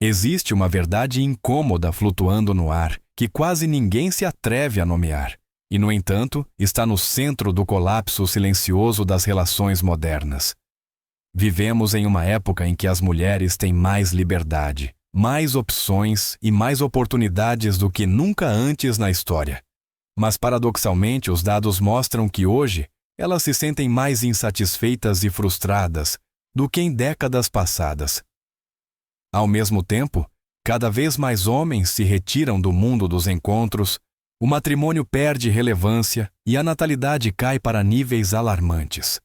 Existe uma verdade incômoda flutuando no ar que quase ninguém se atreve a nomear, e, no entanto, está no centro do colapso silencioso das relações modernas. Vivemos em uma época em que as mulheres têm mais liberdade, mais opções e mais oportunidades do que nunca antes na história. Mas, paradoxalmente, os dados mostram que hoje elas se sentem mais insatisfeitas e frustradas do que em décadas passadas. Ao mesmo tempo, cada vez mais homens se retiram do mundo dos encontros, o matrimônio perde relevância e a natalidade cai para níveis alarmantes.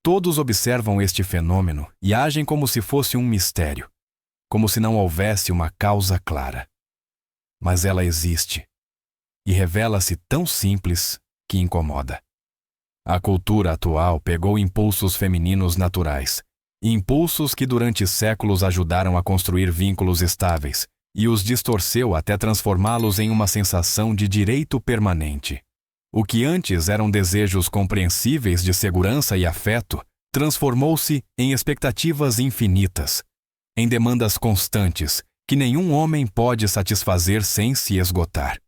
Todos observam este fenômeno e agem como se fosse um mistério, como se não houvesse uma causa clara. Mas ela existe, e revela-se tão simples que incomoda. A cultura atual pegou impulsos femininos naturais, impulsos que durante séculos ajudaram a construir vínculos estáveis, e os distorceu até transformá-los em uma sensação de direito permanente. O que antes eram desejos compreensíveis de segurança e afeto, transformou-se em expectativas infinitas, em demandas constantes que nenhum homem pode satisfazer sem se esgotar.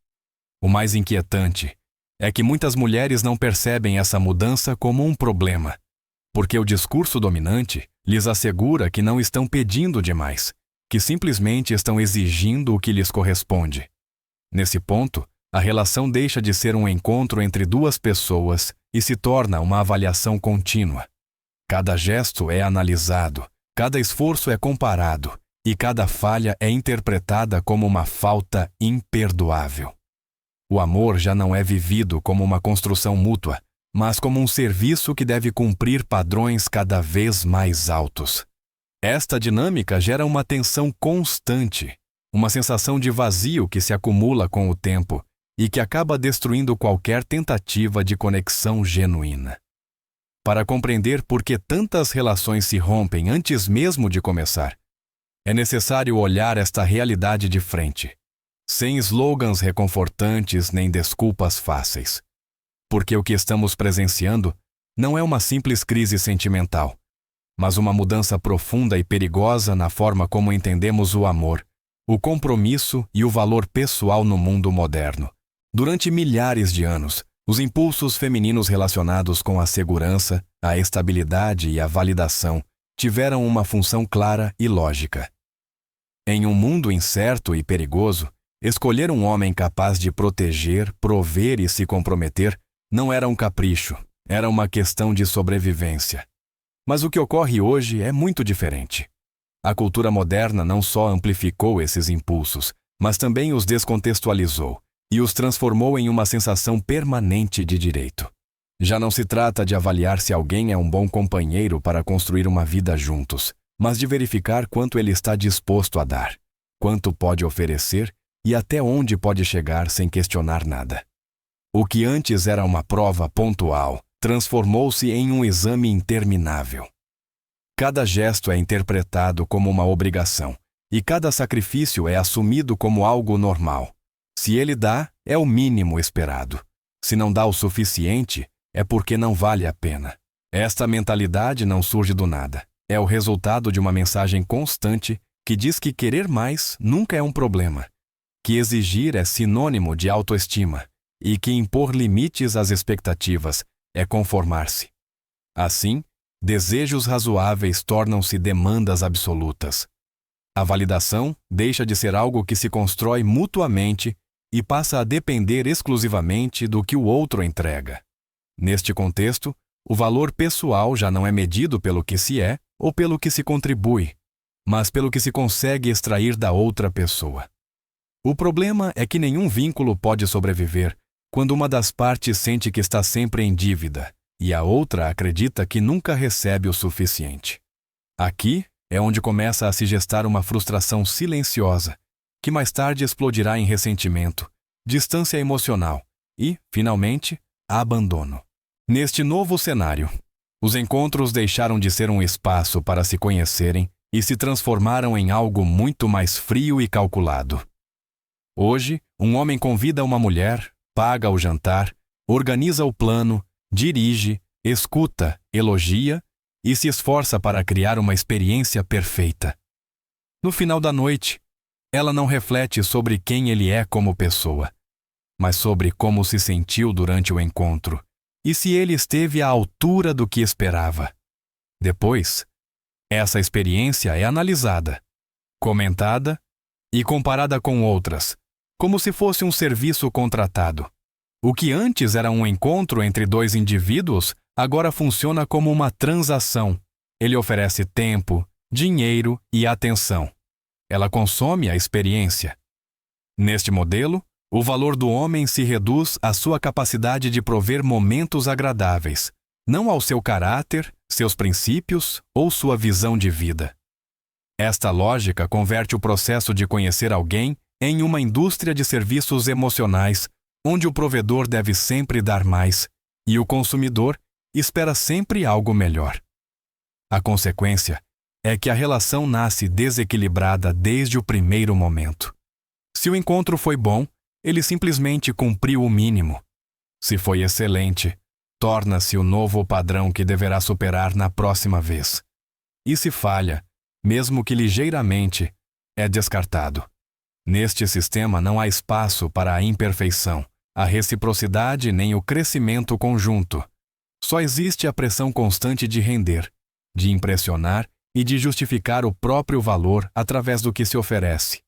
O mais inquietante é que muitas mulheres não percebem essa mudança como um problema, porque o discurso dominante lhes assegura que não estão pedindo demais, que simplesmente estão exigindo o que lhes corresponde. Nesse ponto, a relação deixa de ser um encontro entre duas pessoas e se torna uma avaliação contínua. Cada gesto é analisado, cada esforço é comparado e cada falha é interpretada como uma falta imperdoável. O amor já não é vivido como uma construção mútua, mas como um serviço que deve cumprir padrões cada vez mais altos. Esta dinâmica gera uma tensão constante, uma sensação de vazio que se acumula com o tempo e que acaba destruindo qualquer tentativa de conexão genuína. Para compreender por que tantas relações se rompem antes mesmo de começar, é necessário olhar esta realidade de frente, sem slogans reconfortantes nem desculpas fáceis. Porque o que estamos presenciando não é uma simples crise sentimental, mas uma mudança profunda e perigosa na forma como entendemos o amor, o compromisso e o valor pessoal no mundo moderno. Durante milhares de anos, os impulsos femininos relacionados com a segurança, a estabilidade e a validação tiveram uma função clara e lógica. Em um mundo incerto e perigoso, escolher um homem capaz de proteger, prover e se comprometer não era um capricho, era uma questão de sobrevivência. Mas o que ocorre hoje é muito diferente. A cultura moderna não só amplificou esses impulsos, mas também os descontextualizou e os transformou em uma sensação permanente de direito. Já não se trata de avaliar se alguém é um bom companheiro para construir uma vida juntos, mas de verificar quanto ele está disposto a dar, quanto pode oferecer e até onde pode chegar sem questionar nada. O que antes era uma prova pontual, transformou-se em um exame interminável. Cada gesto é interpretado como uma obrigação, e cada sacrifício é assumido como algo normal. Se ele dá, é o mínimo esperado. Se não dá o suficiente, é porque não vale a pena. Esta mentalidade não surge do nada. É o resultado de uma mensagem constante que diz que querer mais nunca é um problema, que exigir é sinônimo de autoestima e que impor limites às expectativas é conformar-se. Assim, desejos razoáveis tornam-se demandas absolutas. A validação deixa de ser algo que se constrói mutuamente e passa a depender exclusivamente do que o outro entrega. Neste contexto, o valor pessoal já não é medido pelo que se é ou pelo que se contribui, mas pelo que se consegue extrair da outra pessoa. O problema é que nenhum vínculo pode sobreviver quando uma das partes sente que está sempre em dívida e a outra acredita que nunca recebe o suficiente. Aqui é onde começa a se gestar uma frustração silenciosa, que mais tarde explodirá em ressentimento, distância emocional e, finalmente, abandono. Neste novo cenário, os encontros deixaram de ser um espaço para se conhecerem e se transformaram em algo muito mais frio e calculado. Hoje, um homem convida uma mulher, paga o jantar, organiza o plano, dirige, escuta, elogia e se esforça para criar uma experiência perfeita. No final da noite, ela não reflete sobre quem ele é como pessoa, mas sobre como se sentiu durante o encontro e se ele esteve à altura do que esperava. Depois, essa experiência é analisada, comentada e comparada com outras, como se fosse um serviço contratado. O que antes era um encontro entre dois indivíduos, agora funciona como uma transação. Ele oferece tempo, dinheiro e atenção. Ela consome a experiência. Neste modelo, o valor do homem se reduz à sua capacidade de prover momentos agradáveis, não ao seu caráter, seus princípios ou sua visão de vida. Esta lógica converte o processo de conhecer alguém em uma indústria de serviços emocionais, onde o provedor deve sempre dar mais e o consumidor espera sempre algo melhor. A consequência é que a relação nasce desequilibrada desde o primeiro momento. Se o encontro foi bom, ele simplesmente cumpriu o mínimo. Se foi excelente, torna-se o novo padrão que deverá superar na próxima vez. E se falha, mesmo que ligeiramente, é descartado. Neste sistema não há espaço para a imperfeição, a reciprocidade nem o crescimento conjunto. Só existe a pressão constante de render, de impressionar e de justificar o próprio valor através do que se oferece.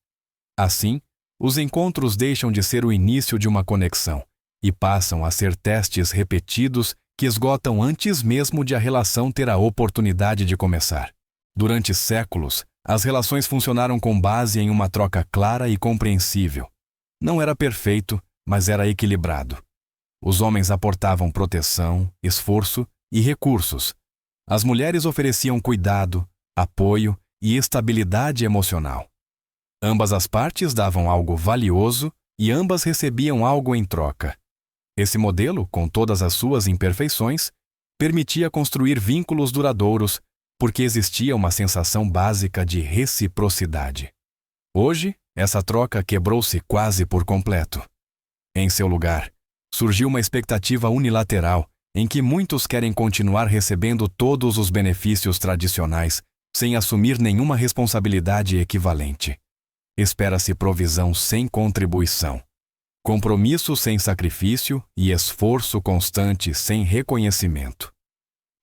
Assim, os encontros deixam de ser o início de uma conexão e passam a ser testes repetidos que esgotam antes mesmo de a relação ter a oportunidade de começar. Durante séculos, as relações funcionaram com base em uma troca clara e compreensível. Não era perfeito, mas era equilibrado. Os homens aportavam proteção, esforço e recursos. As mulheres ofereciam cuidado, apoio e estabilidade emocional. Ambas as partes davam algo valioso e ambas recebiam algo em troca. Esse modelo, com todas as suas imperfeições, permitia construir vínculos duradouros porque existia uma sensação básica de reciprocidade. Hoje, essa troca quebrou-se quase por completo. Em seu lugar, surgiu uma expectativa unilateral em que muitos querem continuar recebendo todos os benefícios tradicionais sem assumir nenhuma responsabilidade equivalente. Espera-se provisão sem contribuição, compromisso sem sacrifício e esforço constante sem reconhecimento.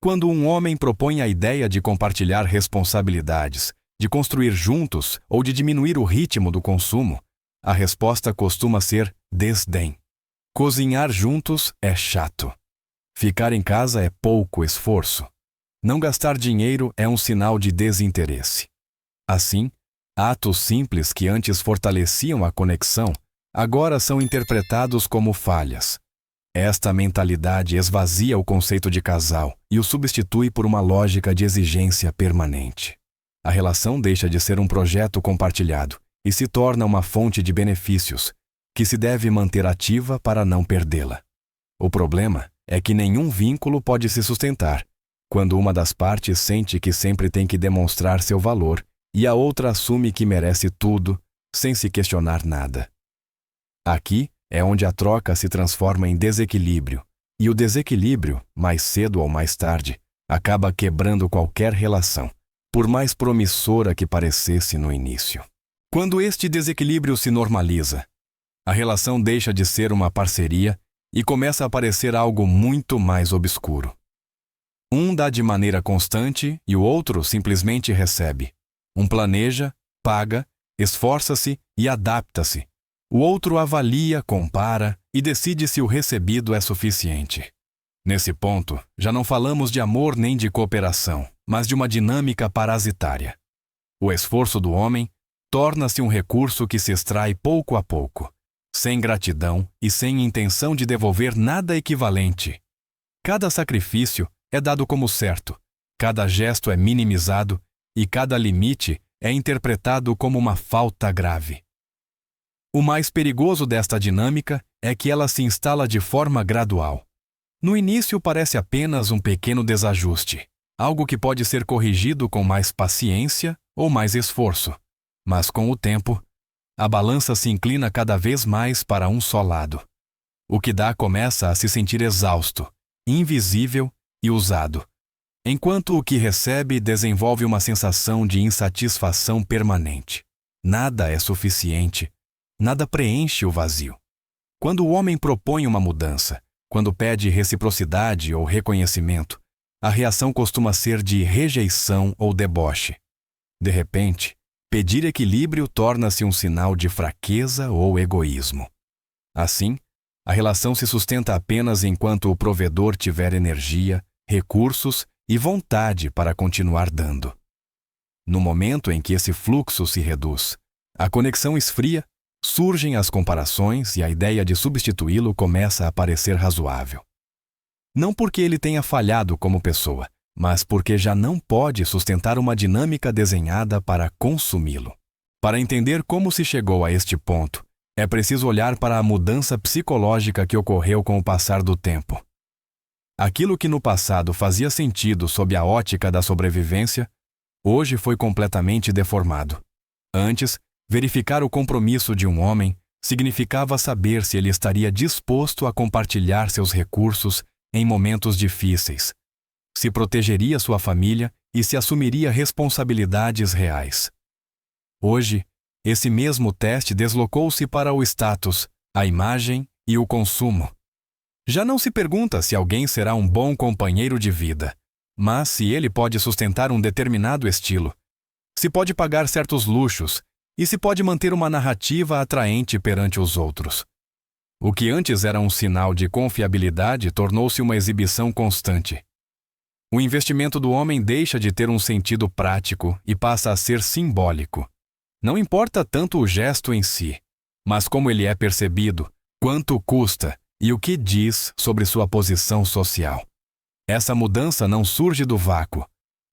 Quando um homem propõe a ideia de compartilhar responsabilidades, de construir juntos ou de diminuir o ritmo do consumo, a resposta costuma ser desdém. Cozinhar juntos é chato. Ficar em casa é pouco esforço. Não gastar dinheiro é um sinal de desinteresse. Assim, atos simples que antes fortaleciam a conexão, agora são interpretados como falhas. Esta mentalidade esvazia o conceito de casal e o substitui por uma lógica de exigência permanente. A relação deixa de ser um projeto compartilhado e se torna uma fonte de benefícios, que se deve manter ativa para não perdê-la. O problema é que nenhum vínculo pode se sustentar quando uma das partes sente que sempre tem que demonstrar seu valor e a outra assume que merece tudo, sem se questionar nada. Aqui é onde a troca se transforma em desequilíbrio, e o desequilíbrio, mais cedo ou mais tarde, acaba quebrando qualquer relação, por mais promissora que parecesse no início. Quando este desequilíbrio se normaliza, a relação deixa de ser uma parceria e começa a parecer algo muito mais obscuro. Um dá de maneira constante e o outro simplesmente recebe. Um planeja, paga, esforça-se e adapta-se. O outro avalia, compara e decide se o recebido é suficiente. Nesse ponto, já não falamos de amor nem de cooperação, mas de uma dinâmica parasitária. O esforço do homem torna-se um recurso que se extrai pouco a pouco, sem gratidão e sem intenção de devolver nada equivalente. Cada sacrifício é dado como certo, cada gesto é minimizado e cada limite é interpretado como uma falta grave. O mais perigoso desta dinâmica é que ela se instala de forma gradual. No início parece apenas um pequeno desajuste, algo que pode ser corrigido com mais paciência ou mais esforço. Mas com o tempo, a balança se inclina cada vez mais para um só lado. O que dá começa a se sentir exausto, invisível e usado. enquanto o que recebe desenvolve uma sensação de insatisfação permanente. Nada é suficiente, nada preenche o vazio. Quando o homem propõe uma mudança, quando pede reciprocidade ou reconhecimento, a reação costuma ser de rejeição ou deboche. De repente, pedir equilíbrio torna-se um sinal de fraqueza ou egoísmo. Assim, a relação se sustenta apenas enquanto o provedor tiver energia, recursos e vontade para continuar dando. No momento em que esse fluxo se reduz, a conexão esfria, surgem as comparações e a ideia de substituí-lo começa a parecer razoável. Não porque ele tenha falhado como pessoa, mas porque já não pode sustentar uma dinâmica desenhada para consumi-lo. Para entender como se chegou a este ponto, é preciso olhar para a mudança psicológica que ocorreu com o passar do tempo. Aquilo que no passado fazia sentido sob a ótica da sobrevivência, hoje foi completamente deformado. Antes, verificar o compromisso de um homem significava saber se ele estaria disposto a compartilhar seus recursos em momentos difíceis, se protegeria sua família e se assumiria responsabilidades reais. Hoje, esse mesmo teste deslocou-se para o status, a imagem e o consumo. Já não se pergunta se alguém será um bom companheiro de vida, mas se ele pode sustentar um determinado estilo, se pode pagar certos luxos e se pode manter uma narrativa atraente perante os outros. O que antes era um sinal de confiabilidade tornou-se uma exibição constante. O investimento do homem deixa de ter um sentido prático e passa a ser simbólico. Não importa tanto o gesto em si, mas como ele é percebido, quanto custa e o que diz sobre sua posição social. Essa mudança não surge do vácuo,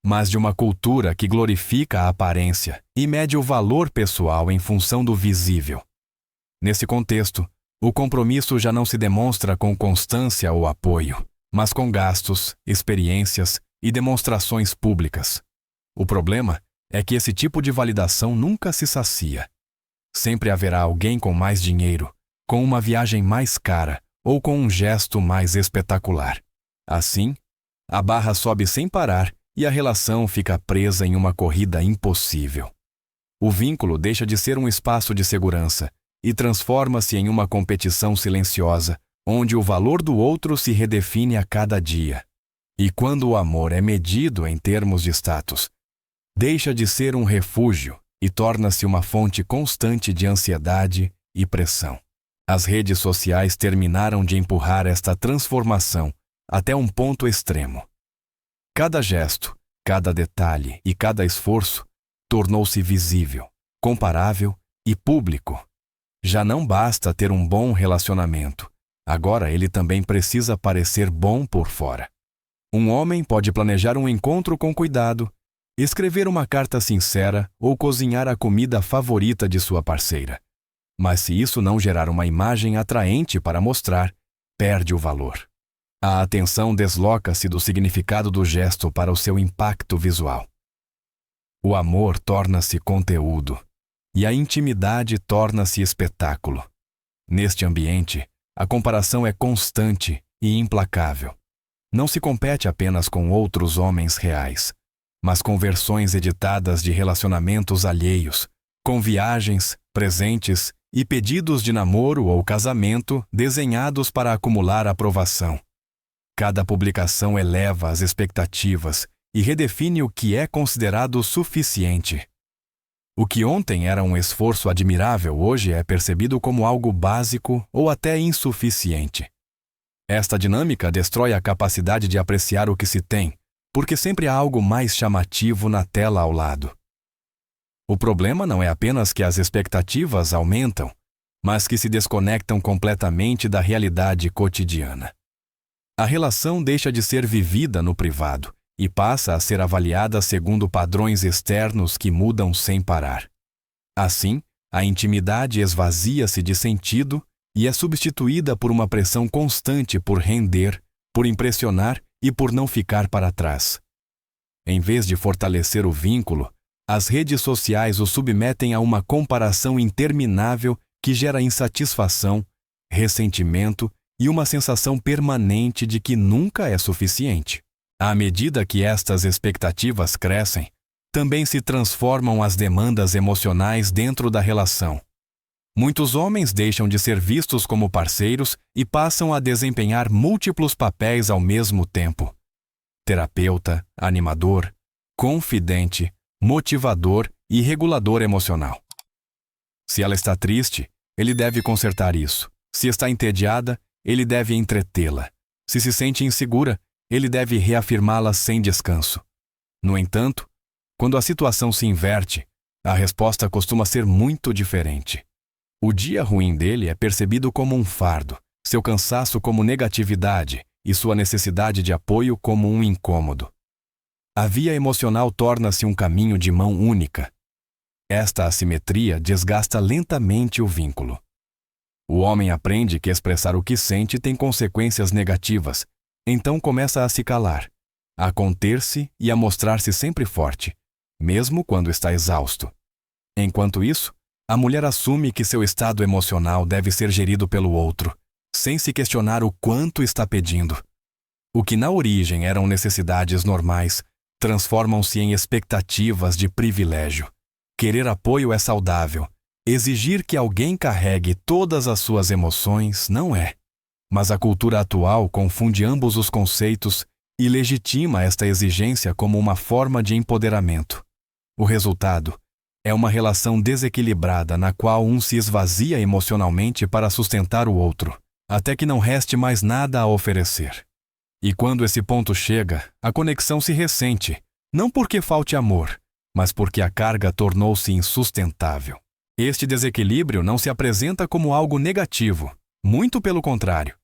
mas de uma cultura que glorifica a aparência e mede o valor pessoal em função do visível. Nesse contexto, o compromisso já não se demonstra com constância ou apoio, mas com gastos, experiências e demonstrações públicas. O problema é que esse tipo de validação nunca se sacia. Sempre haverá alguém com mais dinheiro, com uma viagem mais cara ou com um gesto mais espetacular. Assim, a barra sobe sem parar e a relação fica presa em uma corrida impossível. O vínculo deixa de ser um espaço de segurança e transforma-se em uma competição silenciosa, onde o valor do outro se redefine a cada dia. E quando o amor é medido em termos de status, deixa de ser um refúgio e torna-se uma fonte constante de ansiedade e pressão. As redes sociais terminaram de empurrar esta transformação até um ponto extremo. Cada gesto, cada detalhe e cada esforço tornou-se visível, comparável e público. Já não basta ter um bom relacionamento. Agora ele também precisa parecer bom por fora. Um homem pode planejar um encontro com cuidado, escrever uma carta sincera ou cozinhar a comida favorita de sua parceira. Mas se isso não gerar uma imagem atraente para mostrar, perde o valor. A atenção desloca-se do significado do gesto para o seu impacto visual. O amor torna-se conteúdo e a intimidade torna-se espetáculo. Neste ambiente, a comparação é constante e implacável. Não se compete apenas com outros homens reais, mas com versões editadas de relacionamentos alheios, com viagens, presentes e pedidos de namoro ou casamento desenhados para acumular aprovação. Cada publicação eleva as expectativas e redefine o que é considerado suficiente. O que ontem era um esforço admirável hoje é percebido como algo básico ou até insuficiente. Esta dinâmica destrói a capacidade de apreciar o que se tem, porque sempre há algo mais chamativo na tela ao lado. O problema não é apenas que as expectativas aumentam, mas que se desconectam completamente da realidade cotidiana. A relação deixa de ser vivida no privado e passa a ser avaliada segundo padrões externos que mudam sem parar. Assim, a intimidade esvazia-se de sentido e é substituída por uma pressão constante por render, por impressionar e por não ficar para trás. Em vez de fortalecer o vínculo, as redes sociais o submetem a uma comparação interminável que gera insatisfação, ressentimento e uma sensação permanente de que nunca é suficiente. À medida que estas expectativas crescem, também se transformam as demandas emocionais dentro da relação. Muitos homens deixam de ser vistos como parceiros e passam a desempenhar múltiplos papéis ao mesmo tempo: terapeuta, animador, confidente, motivador e regulador emocional. Se ela está triste, ele deve consertar isso. Se está entediada, ele deve entretê-la. Se se sente insegura, ele deve reafirmá-la sem descanso. No entanto, quando a situação se inverte, a resposta costuma ser muito diferente. O dia ruim dele é percebido como um fardo, seu cansaço como negatividade e sua necessidade de apoio como um incômodo. A via emocional torna-se um caminho de mão única. Esta assimetria desgasta lentamente o vínculo. O homem aprende que expressar o que sente tem consequências negativas, então começa a se calar, a conter-se e a mostrar-se sempre forte, mesmo quando está exausto. Enquanto isso, a mulher assume que seu estado emocional deve ser gerido pelo outro, sem se questionar o quanto está pedindo. O que na origem eram necessidades normais, transformam-se em expectativas de privilégio. Querer apoio é saudável. Exigir que alguém carregue todas as suas emoções não é. Mas a cultura atual confunde ambos os conceitos e legitima esta exigência como uma forma de empoderamento. O resultado é uma relação desequilibrada na qual um se esvazia emocionalmente para sustentar o outro, até que não reste mais nada a oferecer. E quando esse ponto chega, a conexão se ressente, não porque falte amor, mas porque a carga tornou-se insustentável. Este desequilíbrio não se apresenta como algo negativo, muito pelo contrário.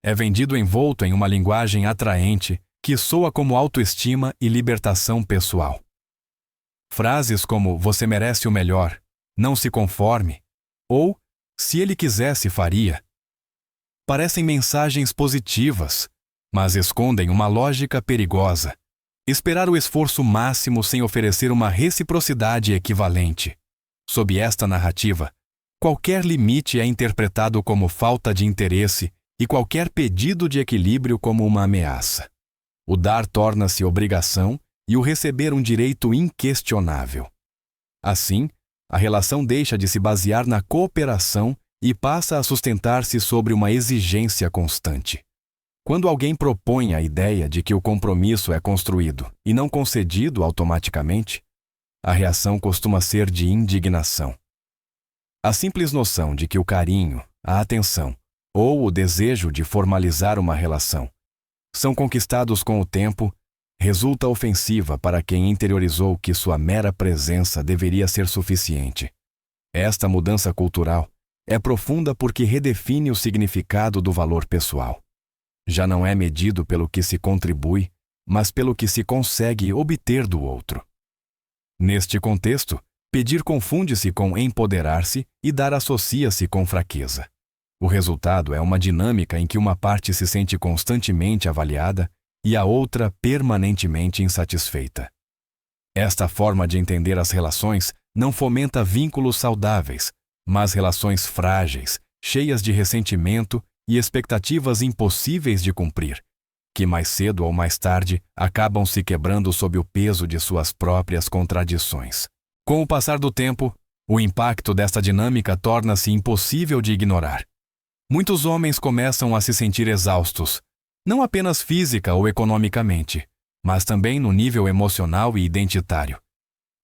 É vendido envolto em uma linguagem atraente que soa como autoestima e libertação pessoal. Frases como "você merece o melhor", "não se conforme" ou "se ele quisesse, faria" parecem mensagens positivas, mas escondem uma lógica perigosa: esperar o esforço máximo sem oferecer uma reciprocidade equivalente. Sob esta narrativa, qualquer limite é interpretado como falta de interesse e qualquer pedido de equilíbrio como uma ameaça. O dar torna-se obrigação e o receber um direito inquestionável. Assim, a relação deixa de se basear na cooperação e passa a sustentar-se sobre uma exigência constante. Quando alguém propõe a ideia de que o compromisso é construído e não concedido automaticamente, a reação costuma ser de indignação. A simples noção de que o carinho, a atenção ou o desejo de formalizar uma relação são conquistados com o tempo resulta ofensiva para quem interiorizou que sua mera presença deveria ser suficiente. Esta mudança cultural é profunda porque redefine o significado do valor pessoal. Já não é medido pelo que se contribui, mas pelo que se consegue obter do outro. Neste contexto, pedir confunde-se com empoderar-se e dar associa-se com fraqueza. O resultado é uma dinâmica em que uma parte se sente constantemente avaliada e a outra permanentemente insatisfeita. Esta forma de entender as relações não fomenta vínculos saudáveis, mas relações frágeis, cheias de ressentimento e expectativas impossíveis de cumprir, que mais cedo ou mais tarde acabam se quebrando sob o peso de suas próprias contradições. Com o passar do tempo, o impacto desta dinâmica torna-se impossível de ignorar. Muitos homens começam a se sentir exaustos, não apenas física ou economicamente, mas também no nível emocional e identitário.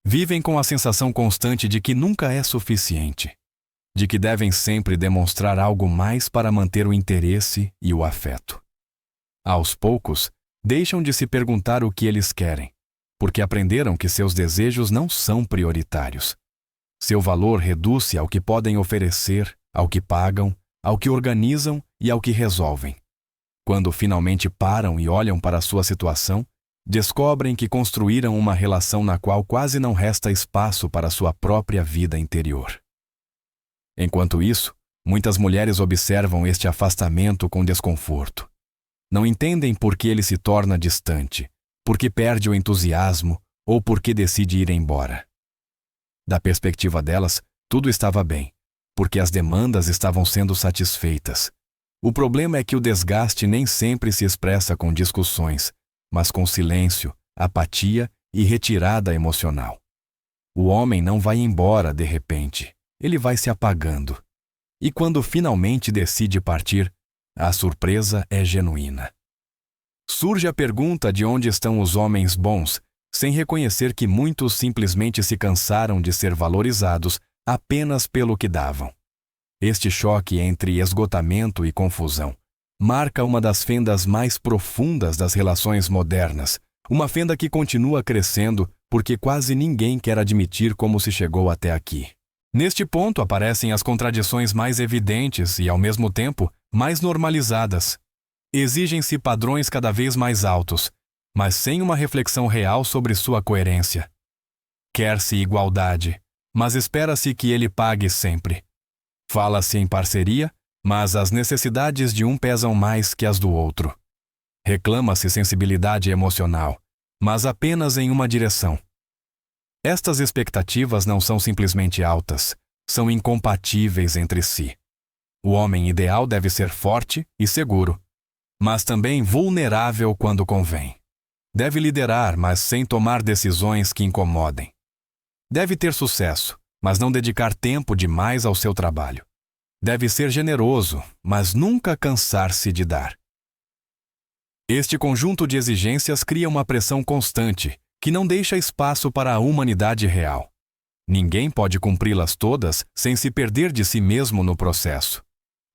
Vivem com a sensação constante de que nunca é suficiente, de que devem sempre demonstrar algo mais para manter o interesse e o afeto. Aos poucos, deixam de se perguntar o que eles querem, porque aprenderam que seus desejos não são prioritários. Seu valor reduz-se ao que podem oferecer, ao que pagam, ao que organizam e ao que resolvem. Quando finalmente param e olham para a sua situação, descobrem que construíram uma relação na qual quase não resta espaço para sua própria vida interior. Enquanto isso, muitas mulheres observam este afastamento com desconforto. Não entendem por que ele se torna distante, por que perde o entusiasmo ou por que decide ir embora. Da perspectiva delas, tudo estava bem, porque as demandas estavam sendo satisfeitas. O problema é que o desgaste nem sempre se expressa com discussões, mas com silêncio, apatia e retirada emocional. O homem não vai embora de repente, ele vai se apagando. E quando finalmente decide partir, a surpresa é genuína. Surge a pergunta de onde estão os homens bons, sem reconhecer que muitos simplesmente se cansaram de ser valorizados apenas pelo que davam. Este choque entre esgotamento e confusão marca uma das fendas mais profundas das relações modernas, uma fenda que continua crescendo porque quase ninguém quer admitir como se chegou até aqui. Neste ponto aparecem as contradições mais evidentes e, ao mesmo tempo, mais normalizadas. Exigem-se padrões cada vez mais altos, mas sem uma reflexão real sobre sua coerência. Quer-se igualdade, mas espera-se que ele pague sempre. Fala-se em parceria, mas as necessidades de um pesam mais que as do outro. Reclama-se sensibilidade emocional, mas apenas em uma direção. Estas expectativas não são simplesmente altas, são incompatíveis entre si. O homem ideal deve ser forte e seguro, mas também vulnerável quando convém. Deve liderar, mas sem tomar decisões que incomodem. Deve ter sucesso, mas não dedicar tempo demais ao seu trabalho. Deve ser generoso, mas nunca cansar-se de dar. Este conjunto de exigências cria uma pressão constante, que não deixa espaço para a humanidade real. Ninguém pode cumpri-las todas sem se perder de si mesmo no processo.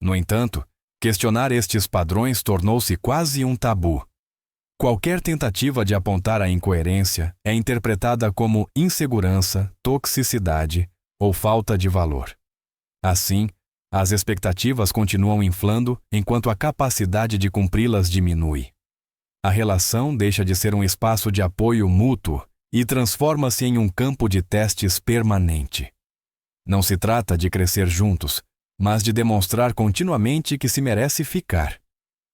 No entanto, questionar estes padrões tornou-se quase um tabu. Qualquer tentativa de apontar a incoerência é interpretada como insegurança, toxicidade ou falta de valor. Assim, as expectativas continuam inflando enquanto a capacidade de cumpri-las diminui. A relação deixa de ser um espaço de apoio mútuo e transforma-se em um campo de testes permanente. Não se trata de crescer juntos, mas de demonstrar continuamente que se merece ficar.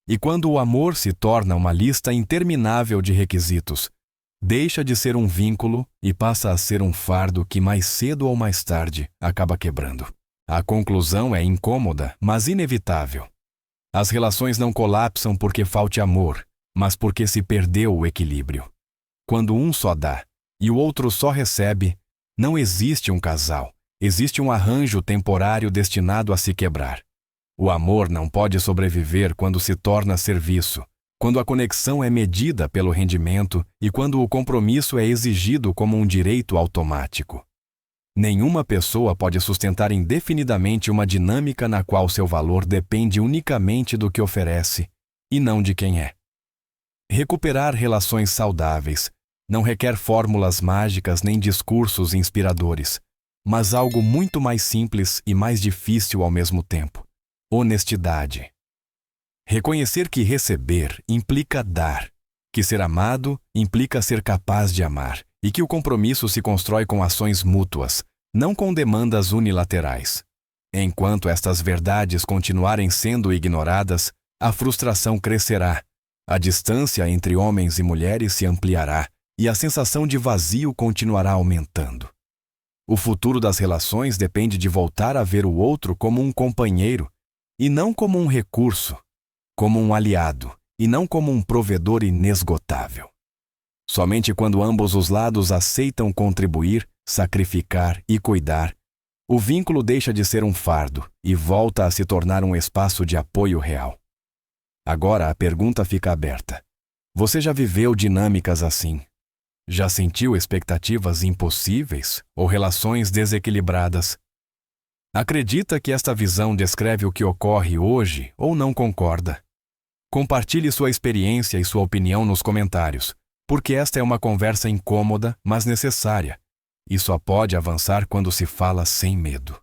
E quando o amor se torna uma lista interminável de requisitos, deixa de ser um vínculo e passa a ser um fardo que mais cedo ou mais tarde acaba quebrando. A conclusão é incômoda, mas inevitável. As relações não colapsam porque falte amor, mas porque se perdeu o equilíbrio. Quando um só dá e o outro só recebe, não existe um casal, existe um arranjo temporário destinado a se quebrar. O amor não pode sobreviver quando se torna serviço, quando a conexão é medida pelo rendimento e quando o compromisso é exigido como um direito automático. Nenhuma pessoa pode sustentar indefinidamente uma dinâmica na qual seu valor depende unicamente do que oferece e não de quem é. Recuperar relações saudáveis não requer fórmulas mágicas nem discursos inspiradores, mas algo muito mais simples e mais difícil ao mesmo tempo: honestidade. Reconhecer que receber implica dar, que ser amado implica ser capaz de amar, e que o compromisso se constrói com ações mútuas, não com demandas unilaterais. Enquanto estas verdades continuarem sendo ignoradas, a frustração crescerá, a distância entre homens e mulheres se ampliará e a sensação de vazio continuará aumentando. O futuro das relações depende de voltar a ver o outro como um companheiro e não como um recurso, como um aliado e não como um provedor inesgotável. Somente quando ambos os lados aceitam contribuir, sacrificar e cuidar, o vínculo deixa de ser um fardo e volta a se tornar um espaço de apoio real. Agora a pergunta fica aberta. Você já viveu dinâmicas assim? Já sentiu expectativas impossíveis ou relações desequilibradas? Acredita que esta visão descreve o que ocorre hoje ou não concorda? Compartilhe sua experiência e sua opinião nos comentários, porque esta é uma conversa incômoda, mas necessária, e só pode avançar quando se fala sem medo.